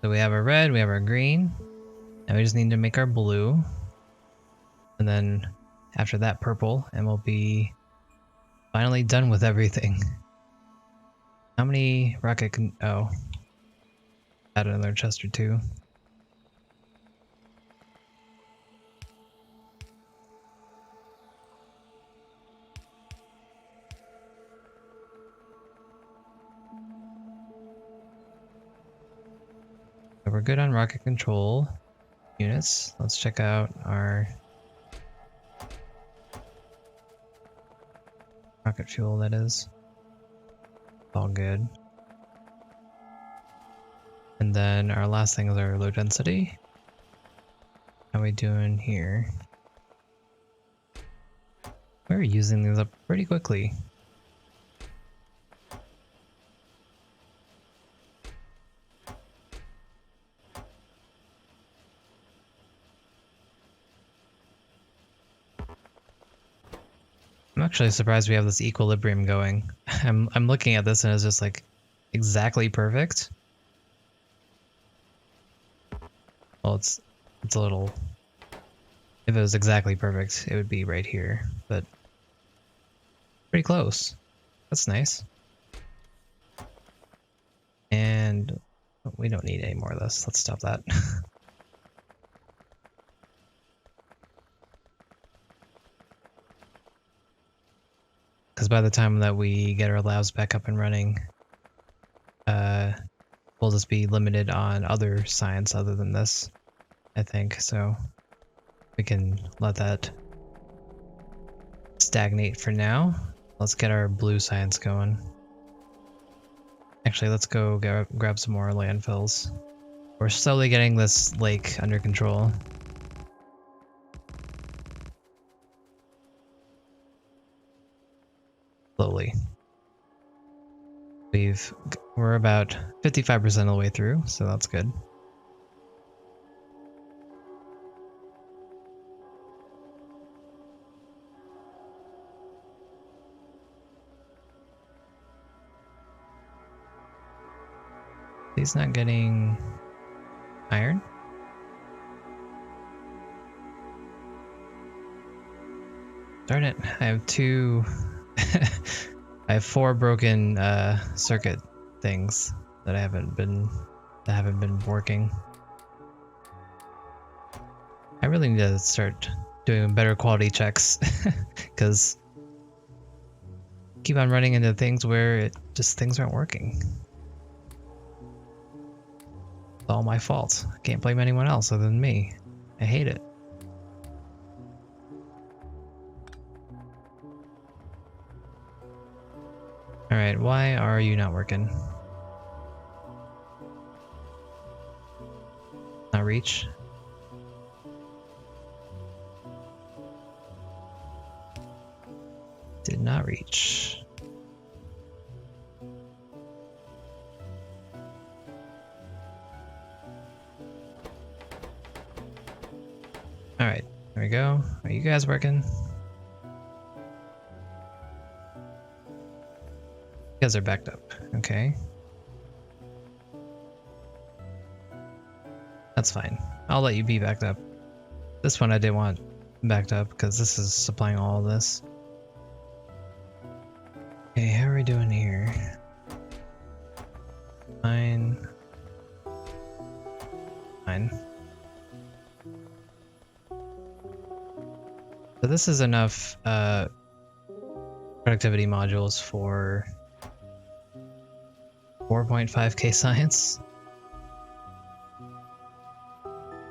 So we have our red, we have our green. Now we just need to make our blue. And then after that purple, and we'll be finally done with everything. How many rocket can... oh. Add another chest or two. So we're good on rocket control units. Let's check out our rocket fuel, that is. All good. And then our last thing is our low density. How are we doing here? We're using these up pretty quickly. I'm actually surprised we have this equilibrium going. I'm looking at this and it's just like exactly perfect. Well, it's a little... if it was exactly perfect, it would be right here, but pretty close. That's nice. And we don't need any more of this. Let's stop that. Because by the time that we get our labs back up and running, we'll just be limited on other science other than this, I think. So we can let that stagnate for now. Let's get our blue science going. Actually, let's go grab some more landfills. We're slowly getting this lake under control. Slowly. We're about 55% of the way through, so that's good. He's not getting iron. Darn it, I have two... I have 4 broken circuit things that haven't been working. I really need to start doing better quality checks because keep on running into things where things aren't working. It's all my fault. I can't blame anyone else other than me. I hate it. Alright, why are you not working? Not reach? Did not reach. Alright, there we go. Are you guys working? You guys are backed up. Okay. That's fine. I'll let you be backed up. This one I didn't want backed up because this is supplying all of this. Okay, how are we doing here? Fine. Fine. So this is enough productivity modules for 4.5k science.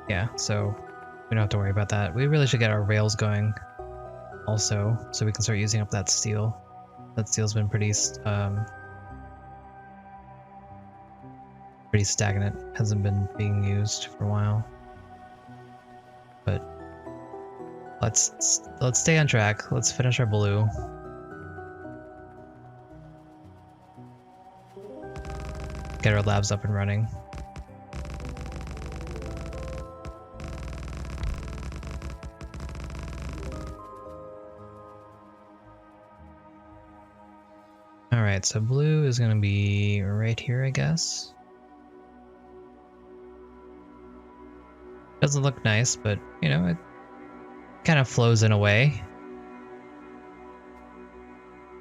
Yeah, so we don't have to worry about that. We really should get our rails going also, so we can start using up that steel. That steel's been pretty stagnant. Hasn't been being used for a while. But let's stay on track. Let's finish our blue. Get our labs up and running. Alright, so blue is gonna be right here, I guess. Doesn't look nice, but you know, it kind of flows in a way.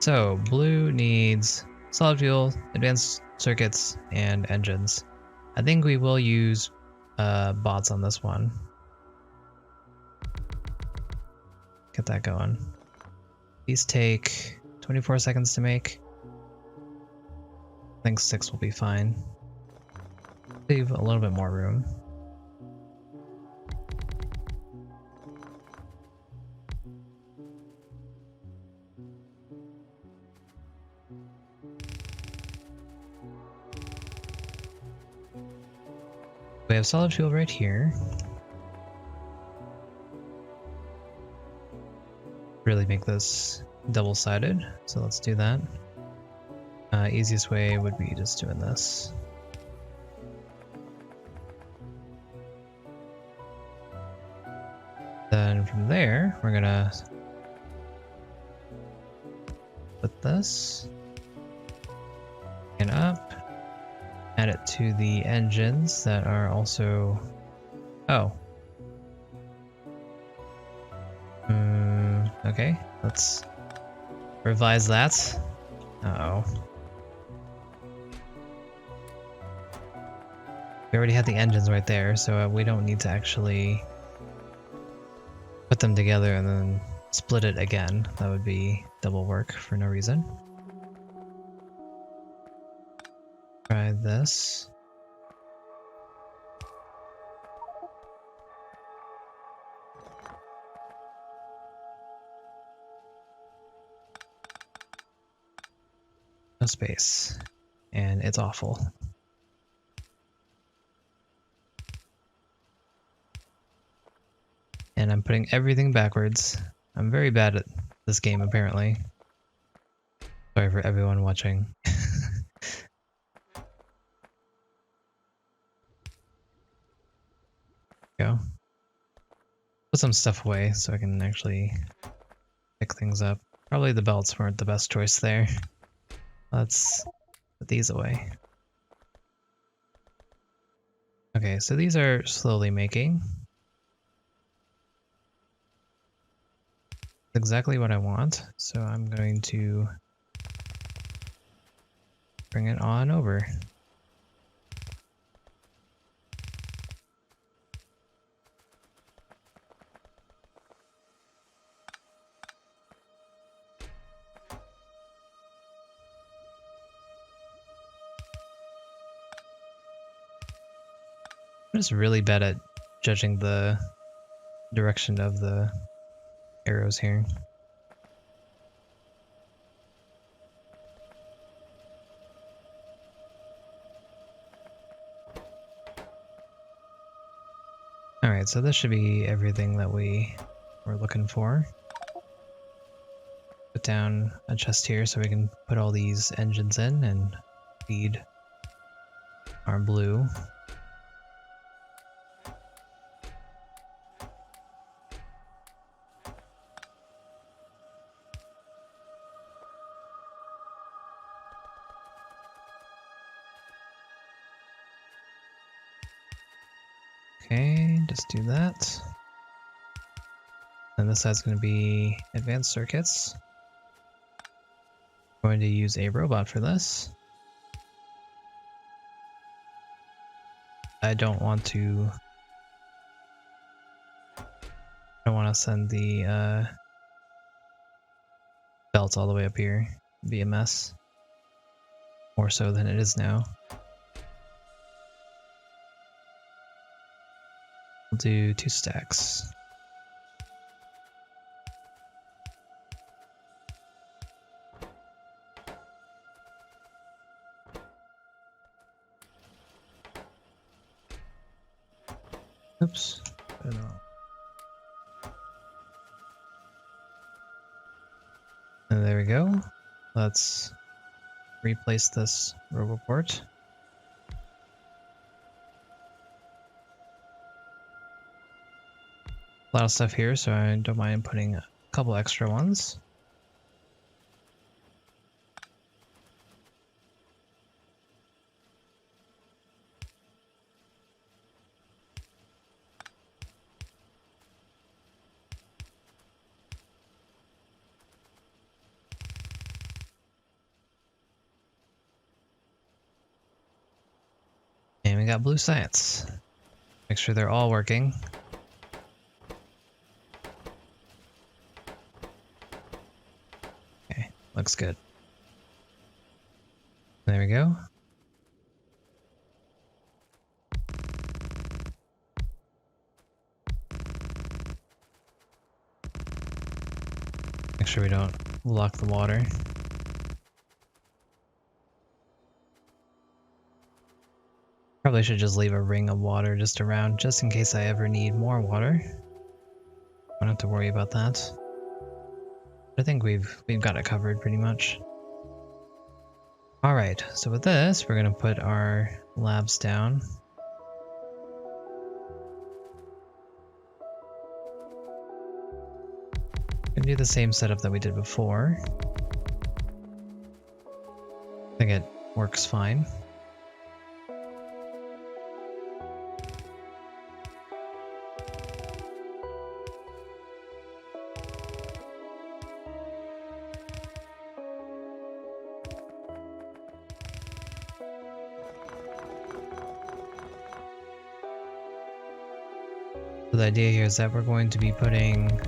So blue needs solid fuel, advanced circuits, and engines. I think we will use bots on this one. Get that going. These take 24 seconds to make. I think 6 will be fine. Leave a little bit more room. We have solid fuel right here. Really make this double-sided, so let's do that. Easiest way would be just doing this. Then from there, we're gonna put this and up, add it to the engines that are also, oh. Okay, let's revise that. Uh-oh. We already had the engines right there, so we don't need to actually put them together and then split it again. That would be double work for no reason. Try this. No space. And it's awful. And I'm putting everything backwards. I'm very bad at this game, apparently. Sorry for everyone watching. Go. Put some stuff away so I can actually pick things up. Probably the belts weren't the best choice there. Let's put these away. Okay, so these are slowly making. Exactly what I want, so I'm going to bring it on over. I'm just really bad at judging the direction of the arrows here. Alright, so this should be everything that we were looking for. Put down a chest here so we can put all these engines in and feed our blue. Okay, just do that. And this side's going to be advanced circuits. I'm going to use a robot for this. I don't want to send the belts all the way up here. It'd be a mess. More so than it is now. We'll do 2 stacks. Oops. And there we go. Let's replace this roboport. A lot of stuff here, so I don't mind putting a couple extra ones. And we got blue science. Make sure they're all working. Okay, looks good. There we go. Make sure we don't block the water. Probably should just leave a ring of water just around, just in case I ever need more water. I don't have to worry about that. I think we've got it covered pretty much. Alright, so with this, we're gonna put our labs down. Gonna do the same setup that we did before. I think it works fine. So the idea here is that we're going to be putting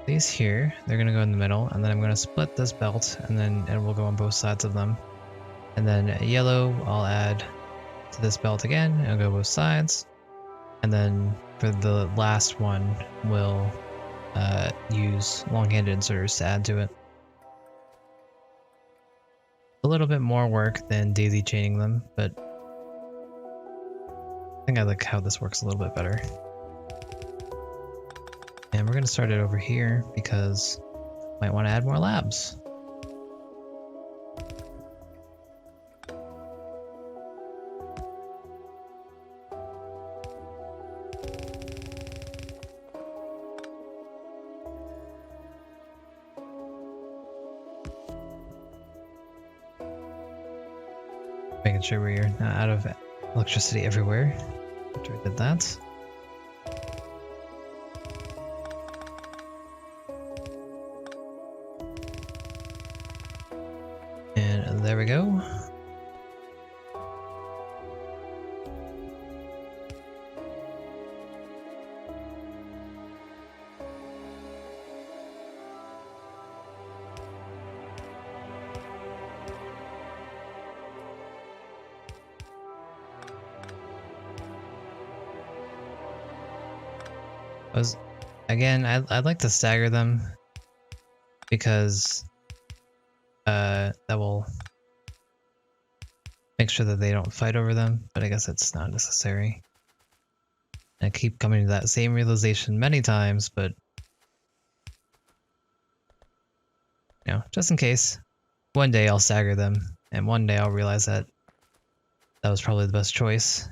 these here. They're going to go in the middle, and then I'm going to split this belt, and then it will go on both sides of them. And then yellow I'll add to this belt again, and it'll go both sides. And then for the last one, we'll use long-handed inserters to add to it. A little bit more work than daisy chaining them, but I think I like how this works a little bit better. And we're going to start it over here because might want to add more labs. Making sure we're not out of electricity everywhere after I did that. And there we go. Again, I'd like to stagger them because that will make sure that they don't fight over them, but I guess it's not necessary. I keep coming to that same realization many times, but you know, just in case, one day I'll stagger them, and one day I'll realize that that was probably the best choice.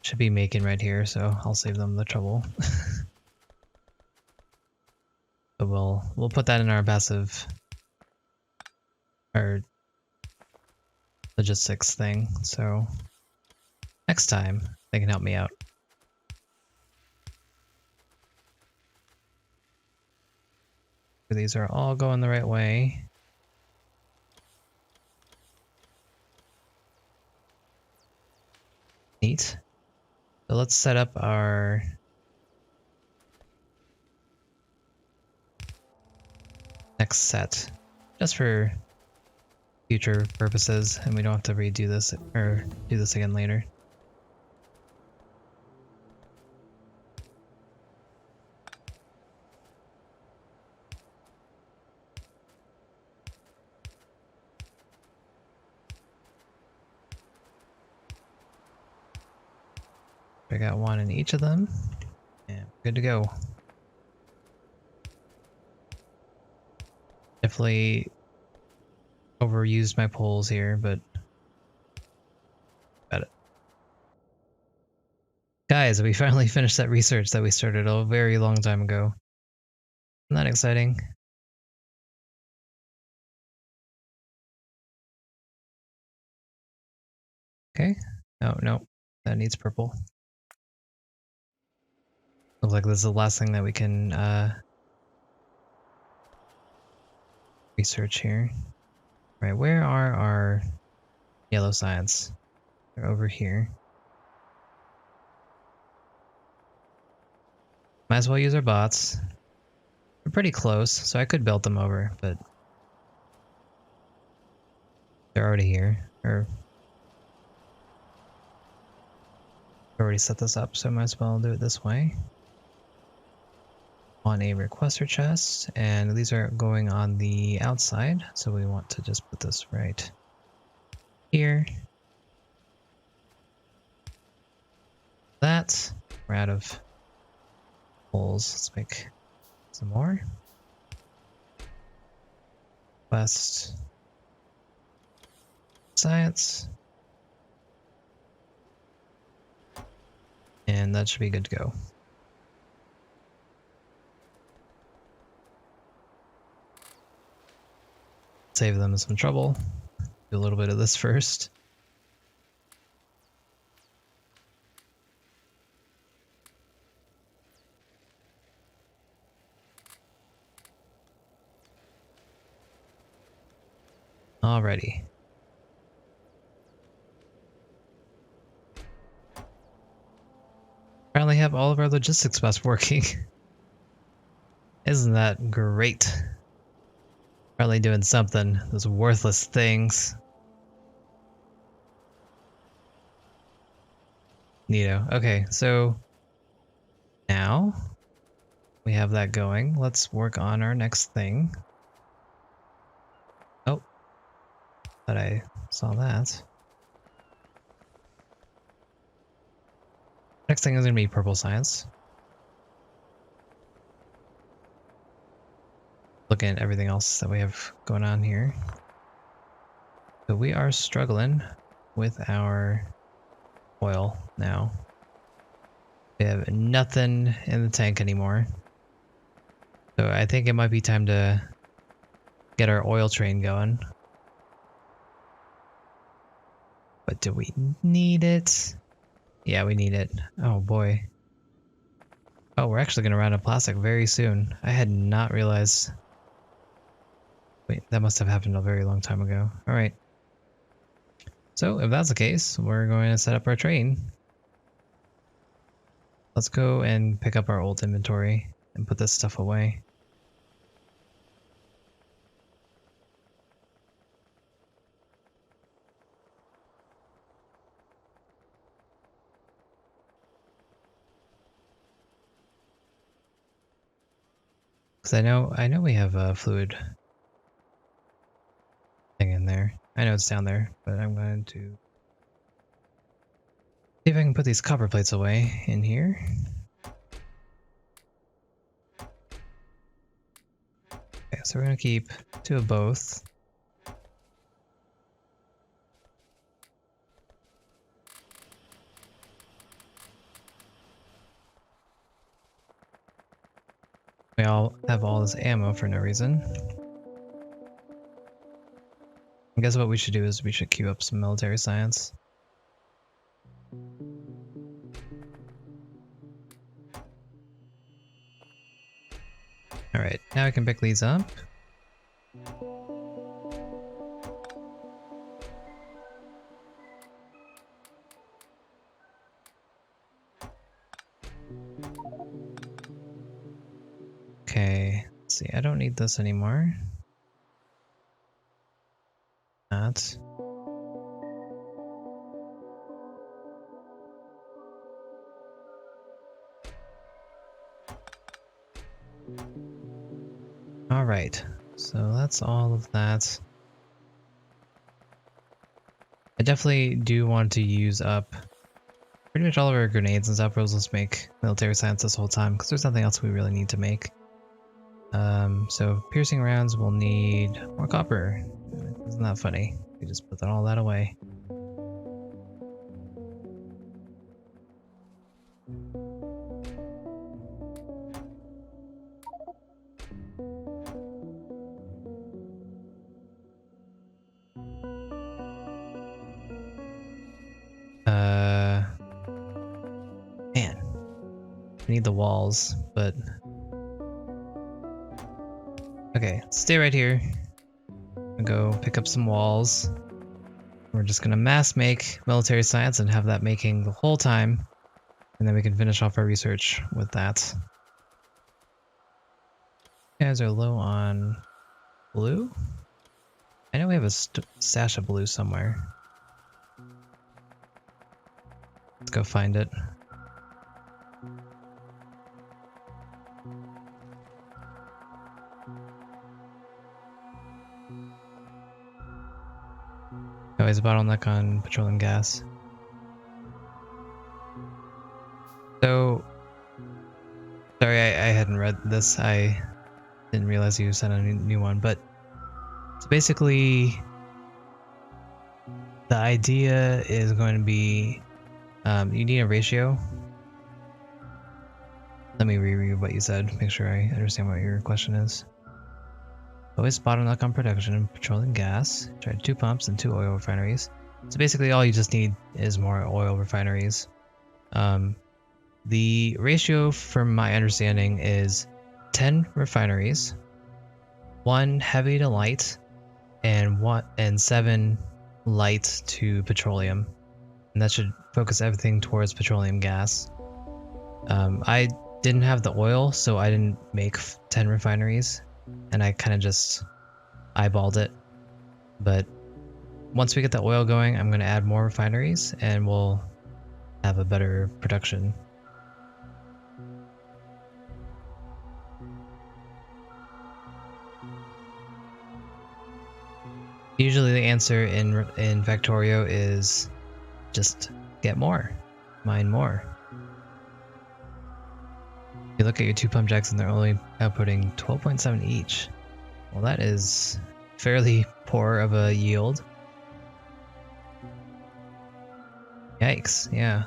Should be making right here, so I'll save them the trouble. But we'll put that in our passive, our logistics thing, so next time they can help me out. These are all going the right way. Neat. So let's set up our next set, just for future purposes, and we don't have to redo this or do this again later. I got one in each of them, and good to go. Definitely overused my poles here, but got it. Guys, we finally finished that research that we started a very long time ago. Isn't that exciting? Okay. Oh, no. That needs purple. Looks like this is the last thing that we can research here. Right, where are our yellow science? They're over here. Might as well use our bots. We're pretty close, so I could build them over, but they're already here. Or already set this up, so I might as well do it this way. On a requester chest, and these are going on the outside, so we want to just put this right here. That. We're out of holes. Let's make some more. Quest. Science. And that should be good to go. Save them some trouble. Do a little bit of this first. Alrighty. Finally have all of our logistics bots working. Isn't that great? Finally doing something. Those worthless things. Neato. Okay, so now we have that going. Let's work on our next thing. Oh, thought I saw that. Next thing is going to be purple science. Looking at everything else that we have going on here. So we are struggling with our oil now. We have nothing in the tank anymore. So I think it might be time to get our oil train going. But do we need it? Yeah, we need it. Oh boy. Oh, we're actually going to run out of plastic very soon. I had not realized. Wait, that must have happened a very long time ago. Alright. So, if that's the case, we're going to set up our train. Let's go and pick up our old inventory and put this stuff away. Because I know we have a fluid thing in there. I know it's down there, but I'm going to see if I can put these copper plates away in here. Okay, so we're going to keep 2 of both. We all have all this ammo for no reason. I guess what we should do is we should queue up some military science. Alright, now I can pick these up. Okay, let's see, I don't need this anymore. That. Alright, so that's all of that. I definitely do want to use up pretty much all of our grenades and stuff. Let's make military science this whole time because there's nothing else we really need to make. So piercing rounds will need more copper. Isn't that funny? We just put all that away. Man, I need the walls, but okay, stay right here. I'm gonna go pick up some walls. We're just gonna mass make military science and have that making the whole time, and then we can finish off our research with that. You guys are low on blue? I know we have a stash of blue somewhere. Let's go find it. Always a bottleneck on petroleum gas. So, sorry, I hadn't read this. I didn't realize you sent a new one, but so basically, the idea is going to be you need a ratio. Let me reread what you said, make sure I understand what your question is. Always bottleneck on production of petroleum gas. Tried 2 pumps and 2 oil refineries. So basically all you just need is more oil refineries. The ratio from my understanding is 10 refineries, 1 heavy to light, and 7 light to petroleum. And that should focus everything towards petroleum gas. I didn't have the oil, so I didn't make 10 refineries, and I kind of just eyeballed it. But once we get the oil going, I'm going to add more refineries, and we'll have a better production. Usually the answer in Factorio is just get more, mine more. You look at your 2 pump jacks and they're only outputting 12.7 each. Well, that is fairly poor of a yield. Yikes, yeah.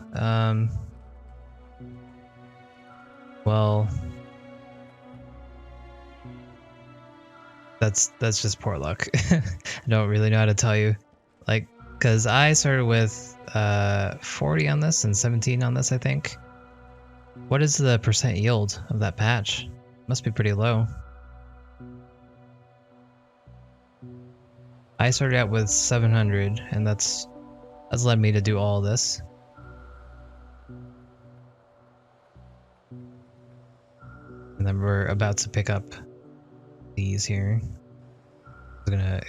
Well, that's just poor luck. I don't really know how to tell you. Like, because I started with 40 on this and 17 on this, I think. What is the percent yield of that patch? Must be pretty low. I started out with 700, and that's led me to do all this. And then we're about to pick up these here. We're gonna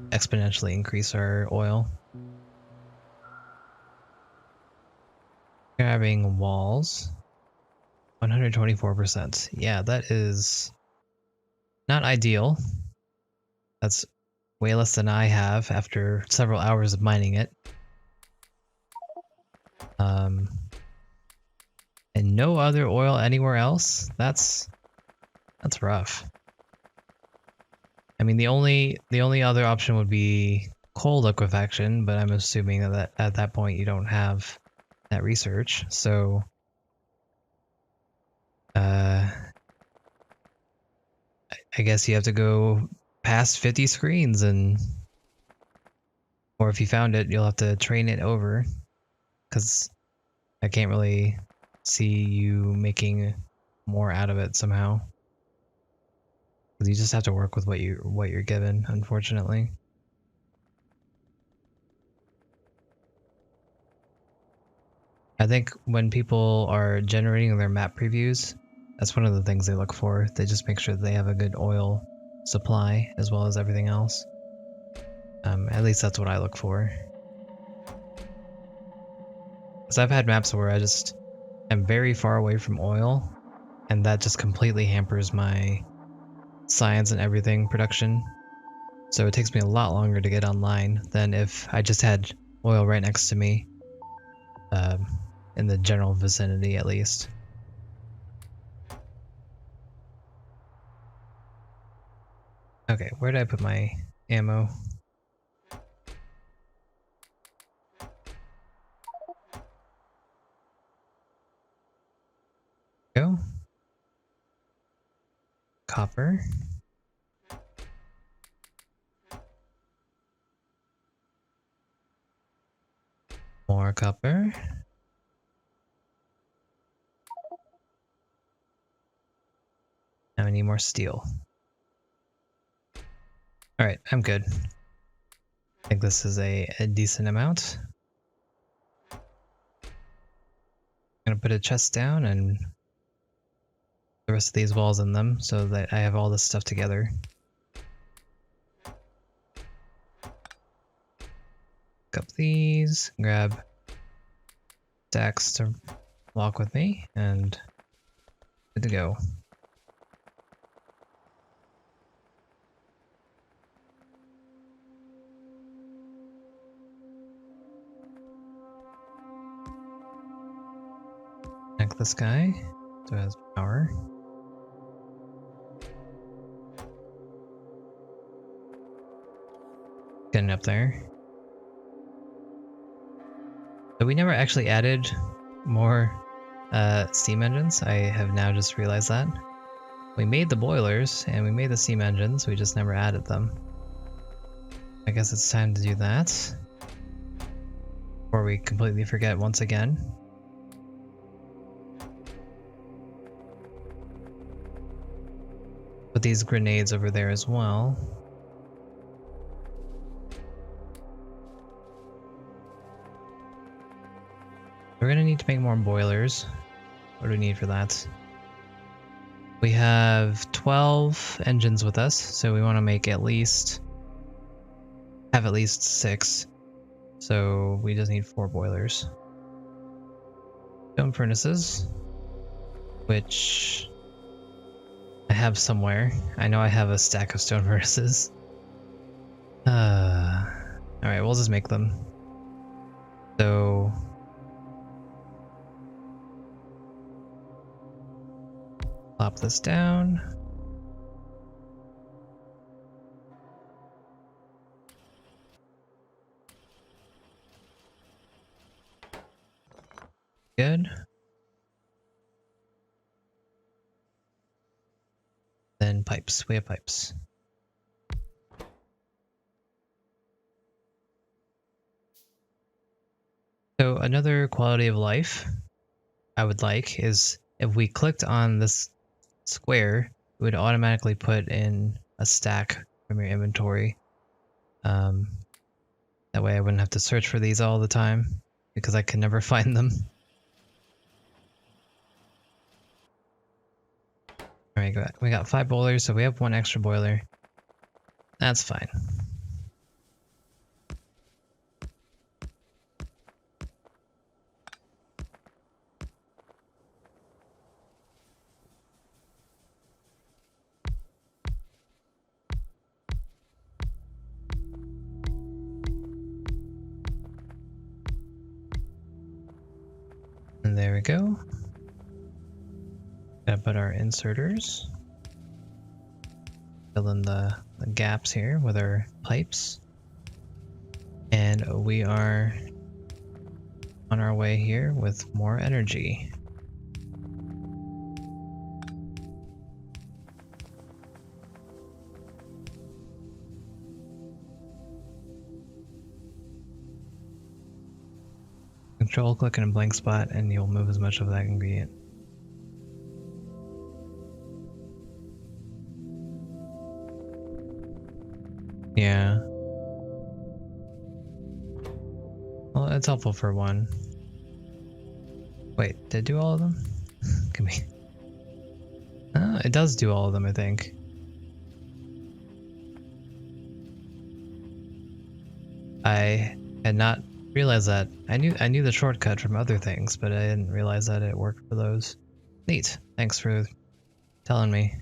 exponentially increase our oil. Grabbing walls. 124%. Yeah, that is not ideal. That's way less than I have after several hours of mining it. And no other oil anywhere else? That's rough. I mean, the only other option would be coal liquefaction, but I'm assuming that at that point you don't have that research, so I guess you have to go past 50 screens, and or if you found it, you'll have to train it over, because I can't really see you making more out of it somehow. Because you just have to work with what you're given, unfortunately. I think when people are generating their map previews, that's one of the things they look for. They just make sure that they have a good oil supply as well as everything else. At least that's what I look for. Because I've had maps where I just am very far away from oil, and that just completely hampers my science and everything production. So it takes me a lot longer to get online than if I just had oil right next to me, in the general vicinity at least. Okay, where did I put my ammo? Go. Copper. More copper. Now I need more steel. Alright, I'm good. I think this is a decent amount. I'm gonna put a chest down and the rest of these walls in them so that I have all this stuff together. Pick up these, grab stacks to walk with me, and good to go. Connect this guy so it has power. Getting up there. So we never actually added more steam engines. I have now just realized that. We made the boilers and we made the steam engines, we just never added them. I guess it's time to do that before we completely forget once again. Put these grenades over there as well. We're gonna need to make more boilers. What do we need for that? We have 12 engines with us, so we want to make at least 6. So we just need 4 boilers. Stone furnaces, which I have somewhere. I know I have a stack of stone furnaces. Alright, we'll just make them. So plop this down. Good. Then pipes. We have pipes. So another quality of life I would like is if we clicked on this square, it would automatically put in a stack from your inventory. That way I wouldn't have to search for these all the time because I could never find them. Alright, we got 5 boilers, so we have 1 extra boiler. That's fine. And there we go. Gotta put our inserters. Fill in the gaps here with our pipes. And we are on our way here with more energy. Control click in a blank spot and you'll move as much of that ingredient. Yeah. Well, it's helpful for one. Wait, did it do all of them? Can we? It does do all of them, I think. I had not realized that. I knew the shortcut from other things, but I didn't realize that it worked for those. Neat. Thanks for telling me.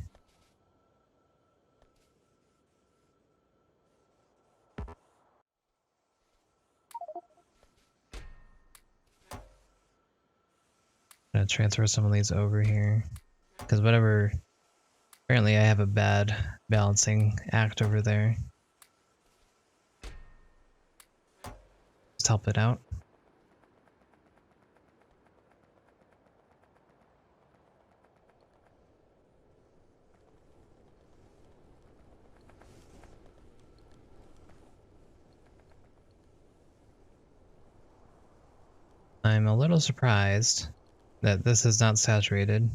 I'm gonna transfer some of these over here. Because whatever... Apparently I have a bad balancing act over there. Just help it out. I'm a little surprised that this is not saturated.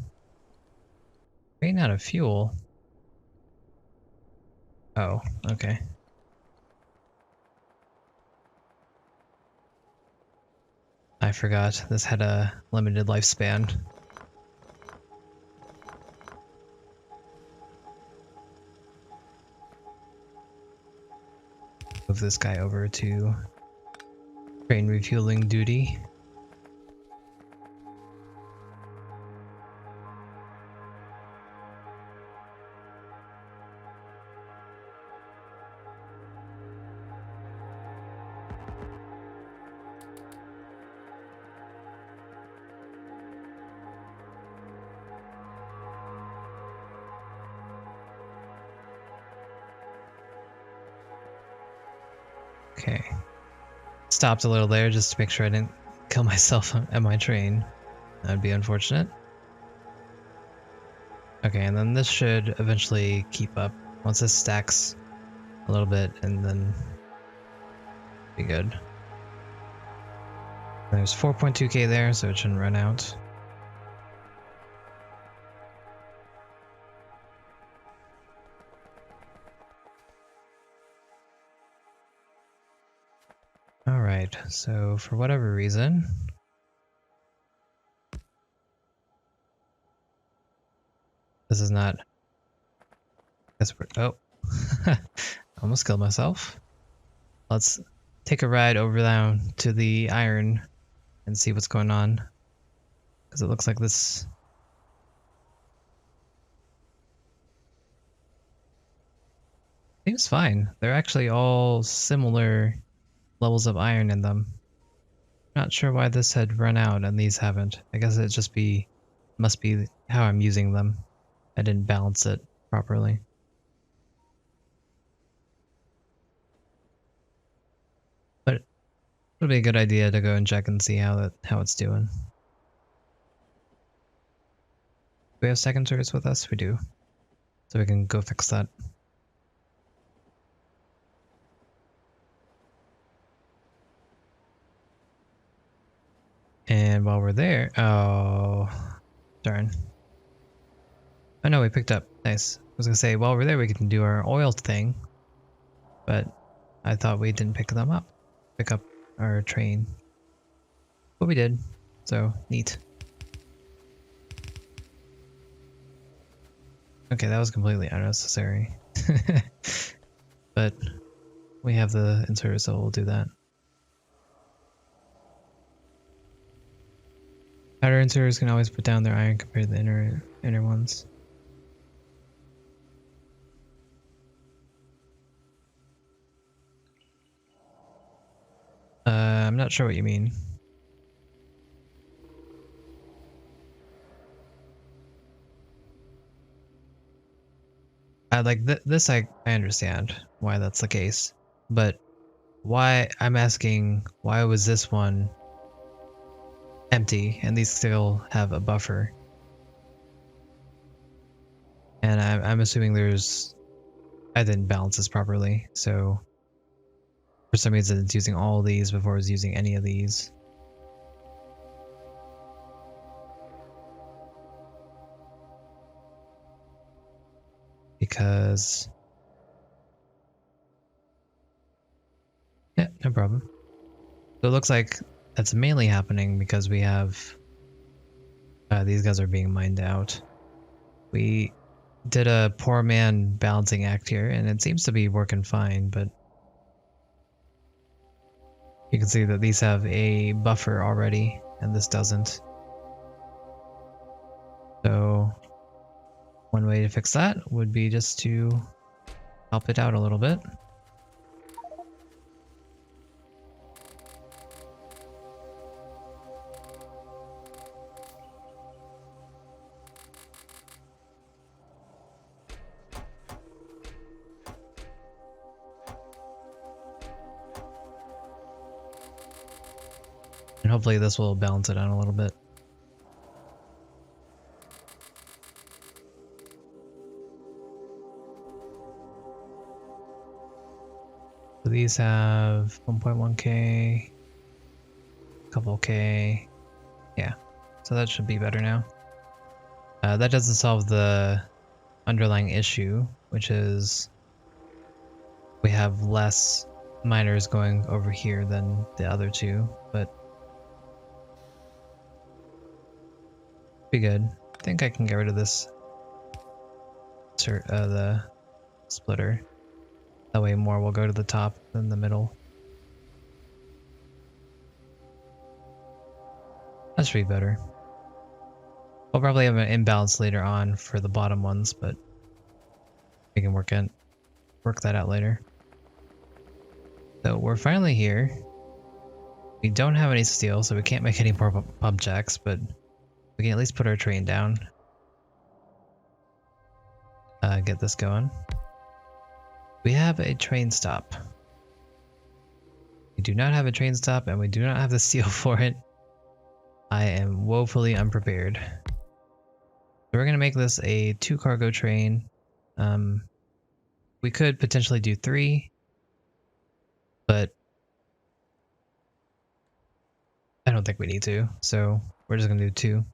Ran out of fuel. Oh, okay. I forgot this had a limited lifespan. Move this guy over to train refueling duty. Okay. Stopped a little there just to make sure I didn't kill myself at my train. That would be unfortunate. Okay, and then this should eventually keep up once this stacks a little bit, and then be good. There's 4.2k there, so it shouldn't run out. Alright, so for whatever reason, this is not... Oh, almost killed myself. Let's take a ride over down to the iron and see what's going on. Because it looks like this... seems fine. They're actually all similar levels of iron in them. Not sure why this had run out and these haven't. I guess it just must be how I'm using them. I didn't balance it properly. But it'll be a good idea to go and check and see how it's doing. Do we have second turrets with us? We do. So we can go fix that. And while we're there, oh, darn. Oh no, we picked up. Nice. I was gonna say, while we're there, we can do our oil thing, but I thought we didn't pick them up. Pick up our train. But we did, so neat. Okay, that was completely unnecessary. But we have the inserter, so we'll do that. Outer inserters can always put down their iron compared to the inner ones. I'm not sure what you mean. This I understand why that's the case, but why I'm asking why was this one empty and these still have a buffer? And I'm assuming I didn't balance this properly, so for some reason it's using all of these before it was using any of these. Because... yeah, no problem. So it looks like that's mainly happening because we have... these guys are being mined out. We did a poor man balancing act here, and it seems to be working fine, but... you can see that these have a buffer already, and this doesn't. So... one way to fix that would be just to help it out a little bit. And hopefully this will balance it out a little bit. So these have 1.1k, couple K. Yeah, so that should be better now. That doesn't solve the underlying issue, which is we have less miners going over here than the other two, but be good. I think I can get rid of this, the splitter. That way more will go to the top than the middle. That should be better. We'll probably have an imbalance later on for the bottom ones, but we can work that out later. So we're finally here. We don't have any steel, so we can't make any more pump jacks, but we can at least put our train down. Get this going. We have a train stop. We do not have a train stop, and we do not have the steel for it. I am woefully unprepared. So we're going to make this a 2 cargo train. We could potentially do 3, but I don't think we need to, so we're just going to do 2.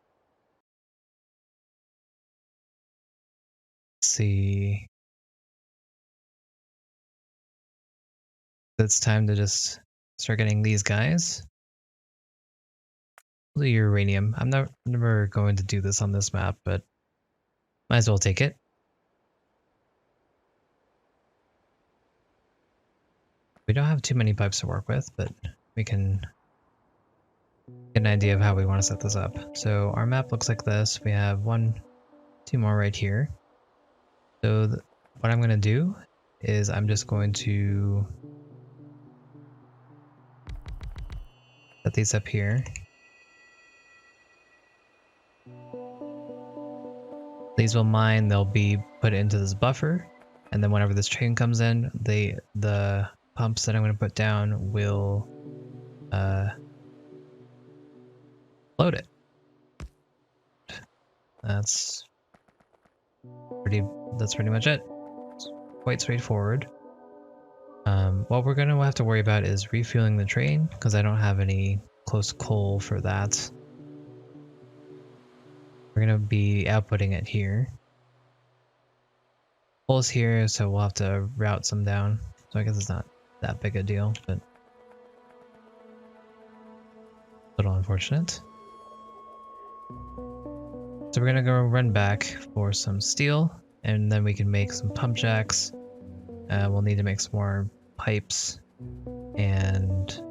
Let's see. It's time to just start getting these guys. We'll do uranium. I'm never going to do this on this map, but might as well take it. We don't have too many pipes to work with, but we can get an idea of how we want to set this up. So our map looks like this. We have 1, 2 more right here. So what I'm going to do is I'm just going to set these up here. These will mine, they'll be put into this buffer, and then whenever this train comes in, the pumps that I'm going to put down will load it. That's pretty much it. It's quite straightforward. What we're going to have to worry about is refueling the train, because I don't have any close coal for that. We're going to be outputting it here. Coal's here, so we'll have to route some down. So I guess it's not that big a deal, but a little unfortunate. So we're gonna go run back for some steel, and then we can make some pump jacks. We'll need to make some more pipes and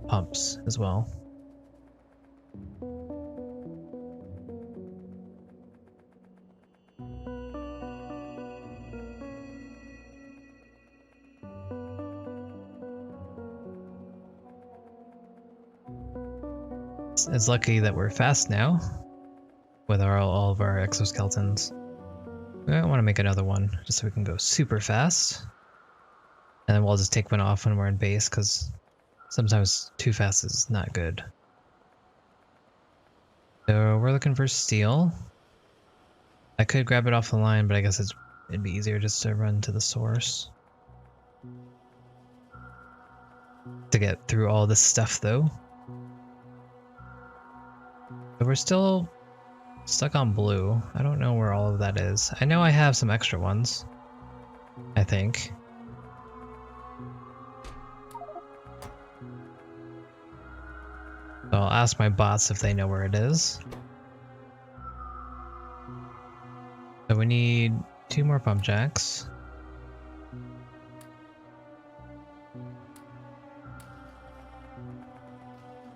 pumps as well. It's lucky that we're fast now with all of our exoskeletons. We might want to make another one just so we can go super fast. And then we'll just take one off when we're in base, because sometimes too fast is not good. So we're looking for steel. I could grab it off the line, but I guess it'd be easier just to run to the source. To get through all this stuff though. But we're still stuck on blue. I don't know where all of that is. I know I have some extra ones, I think. So I'll ask my bots if they know where it is. So we need 2 more pump jacks.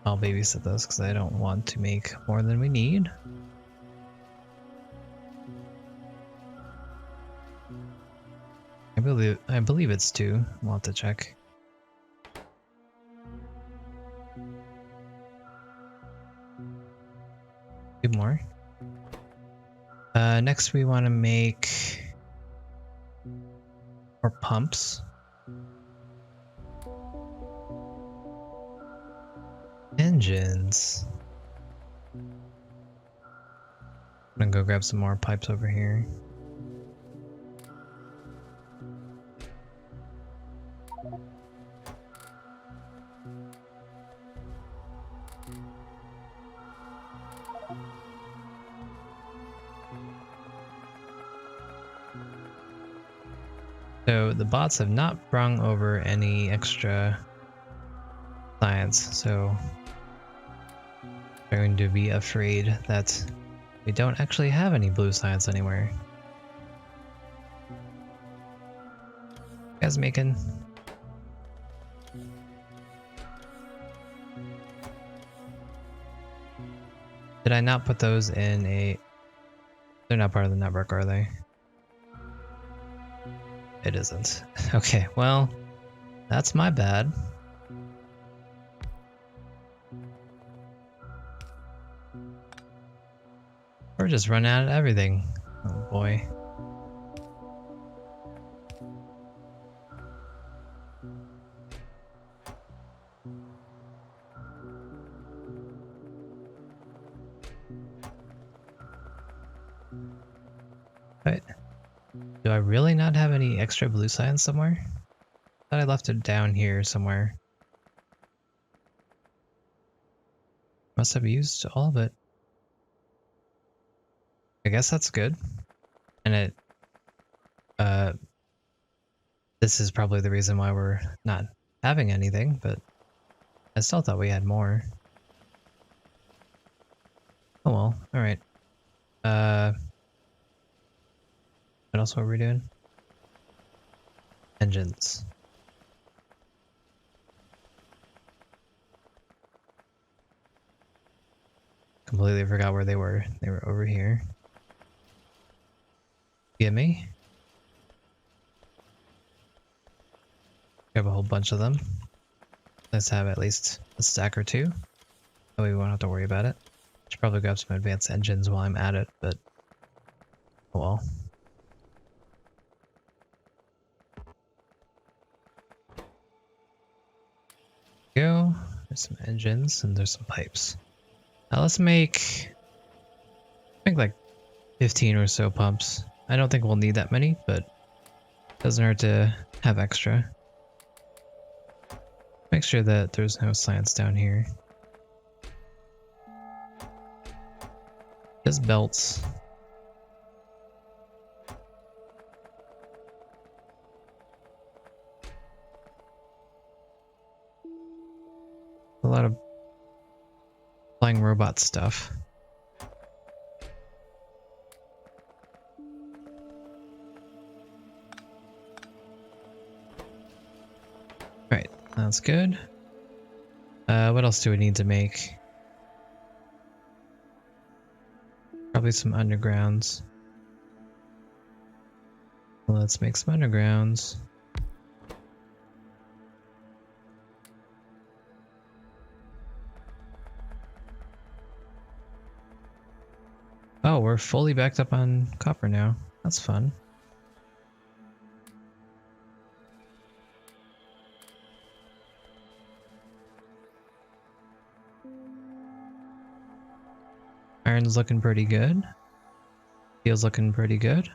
I'll babysit this because I don't want to make more than we need. I believe it's 2. We'll have to check. Two more. Next we want to make more pumps. Engines. I'm gonna go grab some more pipes over here. So the bots have not brung over any extra science, so they're going to be afraid that we don't actually have any blue science anywhere. Guys making. Did I not put those in a... They're not part of the network, are they? It isn't. Okay, well, that's my bad. We're just running out of everything. Oh boy. Right. Do I really not have any extra blue science somewhere? I thought I left it down here somewhere. Must have used all of it. I guess that's good. And it, this is probably the reason why we're not having anything, but I still thought we had more. Oh well, alright. What else were we doing? Engines. Completely forgot where they were. They were over here. Gimme. Grab a whole bunch of them. Let's have at least a stack or two. Oh, we won't have to worry about it. Should probably grab some advanced engines while I'm at it, but oh well. Go. There's some engines and there's some pipes. Now let's make like 15 or so pumps. I don't think we'll need that many, but it doesn't hurt to have extra. Make sure that there's no science down here. Just belts. A lot of flying robot stuff. Right, that's good. What else do we need to make? Probably some undergrounds. Let's make some undergrounds. Oh, we're fully backed up on copper now. That's fun. Iron's looking pretty good. Steel's looking pretty good.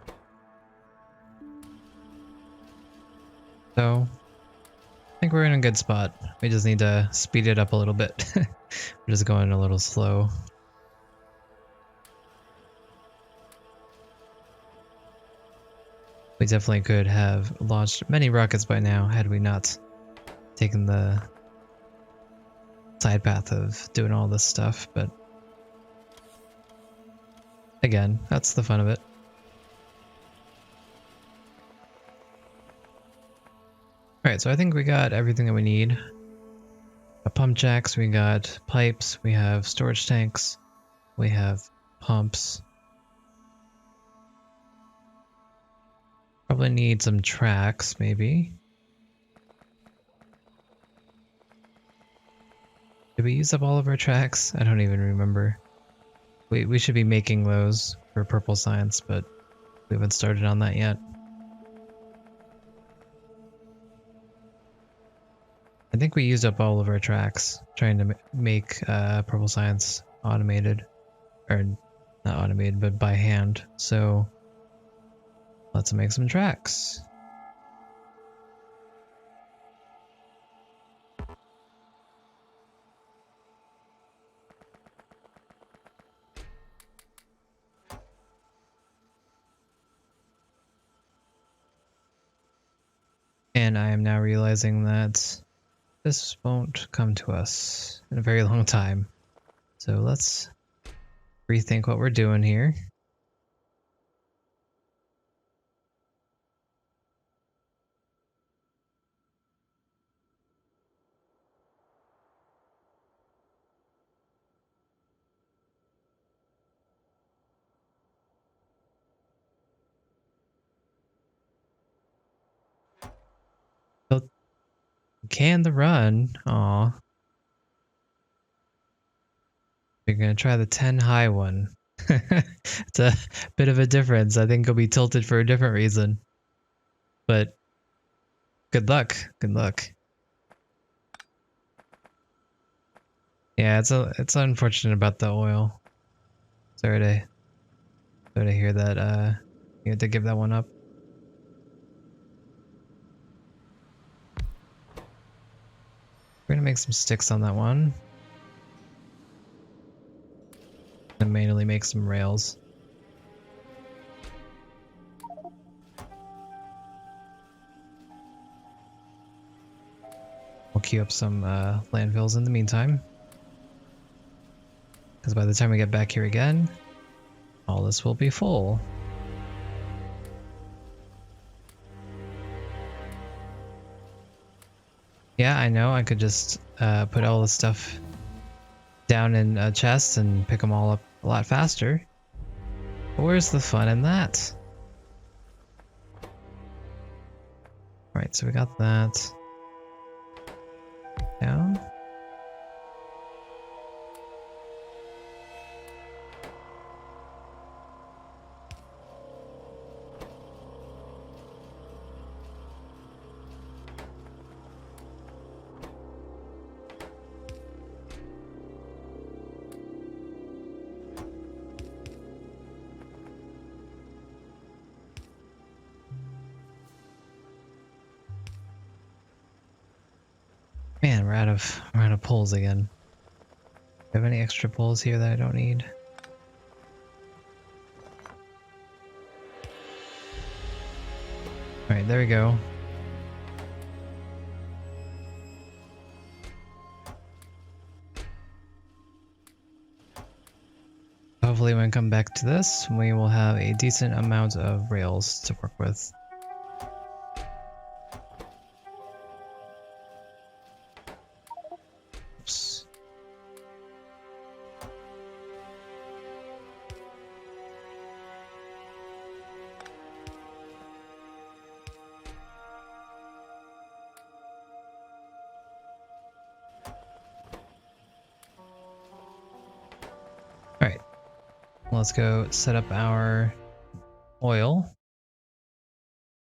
So, I think we're in a good spot. We just need to speed it up a little bit. We're just going a little slow. We definitely could have launched many rockets by now had we not taken the side path of doing all this stuff, but again, that's the fun of it. Alright, so I think we got everything that we need. Pump jacks, we got pipes, we have storage tanks, we have pumps. Probably need some tracks, maybe. Did we use up all of our tracks? I don't even remember. We should be making those for purple science, but we haven't started on that yet. I think we used up all of our tracks trying to make purple science automated. Or not automated, but by hand. So let's make some tracks. And I am now realizing that this won't come to us in a very long time. So let's rethink what we're doing here. So can the run. Aw. We're gonna try the 10 high one. It's a bit of a difference. I think it'll be tilted for a different reason. But good luck. Good luck. Yeah, it's unfortunate about the oil. Sorry to hear that you had to give that one up. We're gonna make some sticks on that one. And manually make some rails. We'll queue up some landfills in the meantime. Because by the time we get back here again, all this will be full. Yeah, I know. I could just put all the stuff down in a chest and pick them all up a lot faster. But where's the fun in that? Right, so we got that. Down. Man, we're out of poles again. Do you have any extra poles here that I don't need? Alright, there we go. Hopefully when we come back to this, we will have a decent amount of rails to work with. Oops. Alright. Let's go set up our oil.